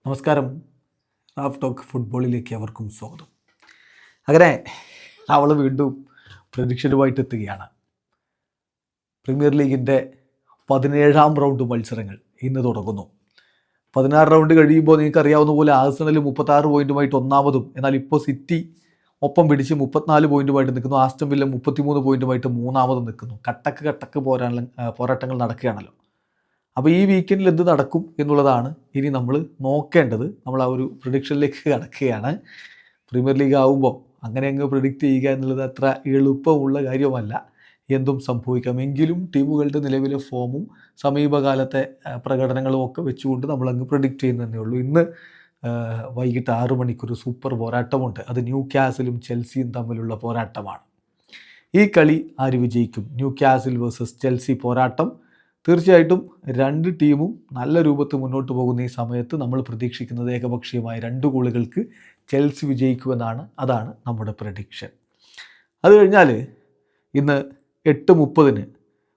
നമസ്കാരം. Raf talk ഫുട്ബോളിലേക്ക് അവർക്കും സ്വാഗതം. അങ്ങനെ അവൾ വീണ്ടും പ്രഡിക്ഷനുമായിട്ട് എത്തുകയാണ്. പ്രീമിയർ ലീഗിൻ്റെ 17ാം റൗണ്ട് മത്സരങ്ങൾ ഇന്ന് തുടങ്ങുന്നു. 16 റൗണ്ട് കഴിയുമ്പോൾ നിങ്ങൾക്കറിയാവുന്ന പോലെ ആഴ്സണൽ 36 പോയിൻറ്റുമായിട്ട് ഒന്നാമതും, എന്നാൽ ഇപ്പോൾ സിറ്റി ഒപ്പം പിടിച്ച് 34 പോയിൻറ്റുമായിട്ട് നിൽക്കുന്നു. ആസ്റ്റൺ വില്ല 33 പോയിൻറ്റുമായിട്ട് മൂന്നാമതും നിൽക്കുന്നു. കട്ടക്ക് പോരാട്ടങ്ങൾ നടക്കുകയാണല്ലോ. അപ്പോൾ ഈ വീക്കെൻഡിൽ എന്ത് നടക്കും എന്നുള്ളതാണ് ഇനി നമ്മൾ നോക്കേണ്ടത്. നമ്മൾ ആ ഒരു പ്രഡിക്ഷനിലേക്ക് കടക്കുകയാണ്. പ്രീമിയർ ലീഗ് ആകുമ്പോൾ അങ്ങനെ അങ്ങ് പ്രിഡിക്റ്റ് ചെയ്യുക എന്നുള്ളത് അത്ര എളുപ്പമുള്ള കാര്യമല്ല. എന്തും സംഭവിക്കാം. എങ്കിലും ടീമുകളുടെ നിലവിലെ ഫോമും സമീപകാലത്തെ പ്രകടനങ്ങളും ഒക്കെ വെച്ചുകൊണ്ട് നമ്മളങ്ങ് പ്രിഡിക്റ്റ് ചെയ്യുന്നതേ ഉള്ളൂ. ഇന്ന് വൈകിട്ട് 6 മണിക്കൊരു സൂപ്പർ പോരാട്ടമുണ്ട്. അത് ന്യൂ കാസിലും ചെൽസിയും തമ്മിലുള്ള പോരാട്ടമാണ്. ഈ കളി ആര് വിജയിക്കും? ന്യൂ കാസിൽ വേഴ്സസ് ചെൽസി പോരാട്ടം. തീർച്ചയായിട്ടും രണ്ട് ടീമും നല്ല രൂപത്തിൽ മുന്നോട്ട് പോകുന്ന ഈ സമയത്ത് നമ്മൾ പ്രതീക്ഷിക്കുന്നത് ഏകപക്ഷീയമായ 2 ഗോളുകൾക്ക് ചെൽസി വിജയിക്കുമെന്നാണ്. അതാണ് നമ്മുടെ പ്രഡിക്ഷൻ. അത് കഴിഞ്ഞാൽ ഇന്ന് 8:30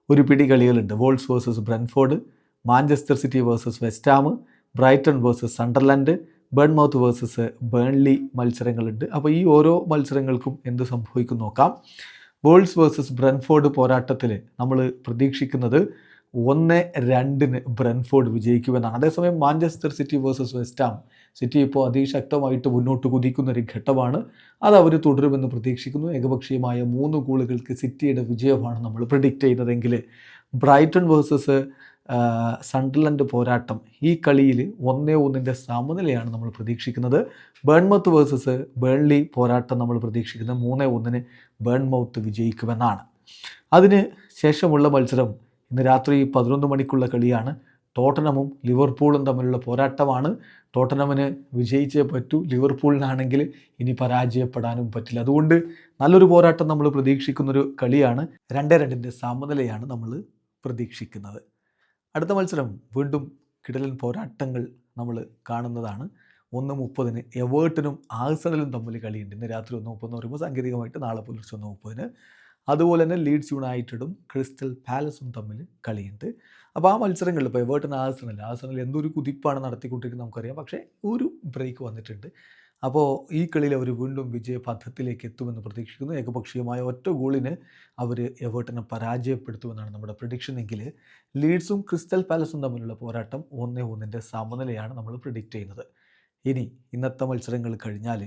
ഒരു പിടി കളികളുണ്ട്. Wolves versus Brentford, Manchester City versus West Ham, Brighton versus Sunderland, Bournemouth versus Burnley മത്സരങ്ങളുണ്ട്. അപ്പോൾ ഈ ഓരോ മത്സരങ്ങൾക്കും എന്ത് സംഭവിക്കും നോക്കാം. വോൾസ് വേഴ്സസ് ബ്രെൻഫോർഡ് പോരാട്ടത്തിൽ നമ്മൾ പ്രതീക്ഷിക്കുന്നത് 1-2 ബ്രെൻഫോർഡ് വിജയിക്കുമെന്നാണ്. അതേസമയം Manchester City versus West Ham, City ഇപ്പോൾ അതിശക്തമായിട്ട് മുന്നോട്ട് കുതിക്കുന്നൊരു ഘട്ടമാണ്. അത് അവർ തുടരുമെന്ന് പ്രതീക്ഷിക്കുന്നു. ഏകപക്ഷീയമായ 3 ഗോളുകൾക്ക് സിറ്റിയുടെ വിജയമാണ് നമ്മൾ പ്രിഡിക്റ്റ് ചെയ്യുന്നതെങ്കിൽ, ബ്രൈറ്റൺ വേഴ്സസ് സണ്ടർലാൻഡ് പോരാട്ടം, ഈ കളിയിൽ 1-1 സമനിലയാണ് നമ്മൾ പ്രതീക്ഷിക്കുന്നത്. ബേൺമൗത്ത് വേഴ്സസ് ബേൺലി പോരാട്ടം നമ്മൾ പ്രതീക്ഷിക്കുന്നത് 3-1 ബേൺമൗത്ത് വിജയിക്കുമെന്നാണ്. അതിന് ശേഷമുള്ള മത്സരം ഇന്ന് രാത്രി 11 മണിക്കുള്ള കളിയാണ്. ടോട്ടനമും ലിവർപൂളും തമ്മിലുള്ള പോരാട്ടമാണ്. ടോട്ടനമിന് വിജയിച്ചേ പറ്റൂ. ലിവർപൂളിനാണെങ്കിൽ ഇനി പരാജയപ്പെടാനും പറ്റില്ല. അതുകൊണ്ട് നല്ലൊരു പോരാട്ടം നമ്മൾ പ്രതീക്ഷിക്കുന്നൊരു കളിയാണ്. 2-2 സമനിലയാണ് നമ്മൾ പ്രതീക്ഷിക്കുന്നത്. അടുത്ത മത്സരം വീണ്ടും കിടിലൻ പോരാട്ടങ്ങൾ നമ്മൾ കാണുന്നതാണ്. 1:30 എവേർട്ടനും ആഴ്സണലും തമ്മിൽ കളിയുണ്ട്. ഇന്ന് രാത്രി 1:30 എന്ന് പറയുമ്പോൾ സാങ്കേതികമായിട്ട് നാളെ പുലർച്ചെ 1:30. അതുപോലെ തന്നെ ലീഡ്സ് യുണൈറ്റഡും ക്രിസ്റ്റൽ പാലസും തമ്മിൽ കളിയുണ്ട്. അപ്പോൾ ആ മത്സരങ്ങളിൽ ഇപ്പോൾ എവേർട്ടൻ ആഴ്സണൽ എന്തൊരു കുതിപ്പാണ് നടത്തിക്കൊണ്ടിരിക്കുന്നത് നമുക്കറിയാം. പക്ഷേ ഒരു ബ്രേക്ക് വന്നിട്ടുണ്ട്. അപ്പോൾ ഈ കളിയിൽ അവർ വീണ്ടും വിജയപഥത്തിലേക്ക് എത്തുമെന്ന് പ്രതീക്ഷിക്കുന്നു. ഏകപക്ഷീയമായ ഒറ്റ ഗോളിന് അവർ എവേർട്ടനെ പരാജയപ്പെടുത്തുമെന്നാണ് നമ്മുടെ പ്രഡിക്ഷൻ. എങ്കിൽ ലീഡ്സും ക്രിസ്റ്റൽ പാലസും തമ്മിലുള്ള പോരാട്ടം 1-1 സമനിലയാണ് നമ്മൾ പ്രിഡിക്റ്റ് ചെയ്യുന്നത്. ഇനി ഇന്നത്തെ മത്സരങ്ങൾ കഴിഞ്ഞാൽ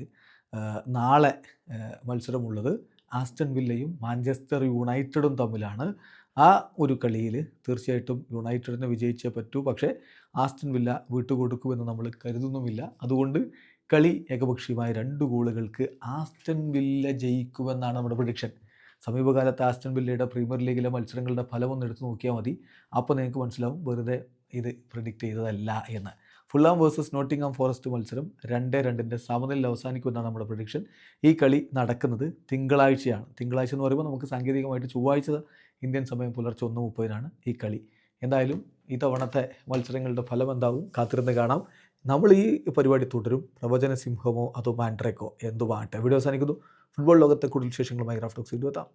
നാളെ മത്സരമുള്ളത് ആസ്റ്റൺ വില്ലയും മാഞ്ചസ്റ്റർ യുണൈറ്റഡും തമ്മിലാണ്. ആ ഒരു കളിയിൽ തീർച്ചയായിട്ടും യുണൈറ്റഡിന് വിജയിച്ചേ പറ്റൂ. പക്ഷേ ആസ്റ്റൺ വില്ല വിട്ടുകൊടുക്കുമെന്ന് നമ്മൾ കരുതുന്നുമില്ല. അതുകൊണ്ട് കളി ഏകപക്ഷീയമായ 2 ഗോളുകൾക്ക് ആസ്റ്റൺ വില്ല ജയിക്കുമെന്നാണ് നമ്മുടെ പ്രഡിക്ഷൻ. സമീപകാലത്ത് ആസ്റ്റൺ വില്ലയുടെ പ്രീമിയർ ലീഗിലെ മത്സരങ്ങളുടെ ഫലമൊന്നും എടുത്ത് നോക്കിയാൽ മതി. അപ്പോൾ നിങ്ങൾക്ക് മനസ്സിലാവും വെറുതെ ഇത് പ്രിഡിക്റ്റ് ചെയ്തതല്ല എന്ന്. ഫുള്ളാം വേഴ്സസ് നോട്ടിംഗ്ഹാം ഫോറസ്റ്റ് മത്സരം 2-2 സമനിലയിൽ അവസാനിക്കുമെന്നാണ് നമ്മുടെ പ്രഡിക്ഷൻ. ഈ കളി നടക്കുന്നത് തിങ്കളാഴ്ചയാണ്. തിങ്കളാഴ്ച എന്ന് പറയുമ്പോൾ നമുക്ക് സാങ്കേതികമായിട്ട് ചൊവ്വാഴ്ച ഇന്ത്യൻ സമയം പുലർച്ചെ 1:30 ഈ കളി. എന്തായാലും ഈ തവണത്തെ മത്സരങ്ങളുടെ ഫലം എന്താവും കാത്തിരുന്ന് കാണാം. നമ്മൾ ഈ പരിപാടി തുടരും. പ്രവചന സിംഹമോ അതോ മാൻഡ്രേക്കോ എന്തുമാകട്ടെ. വീഡിയോ അവസാനിക്കുന്നു. ഫുട്ബോൾ ലോകത്തെ കൂടുതൽ വിശേഷങ്ങളുമായി റാഫ് ടോക്സ് വീണ്ടും എത്താം.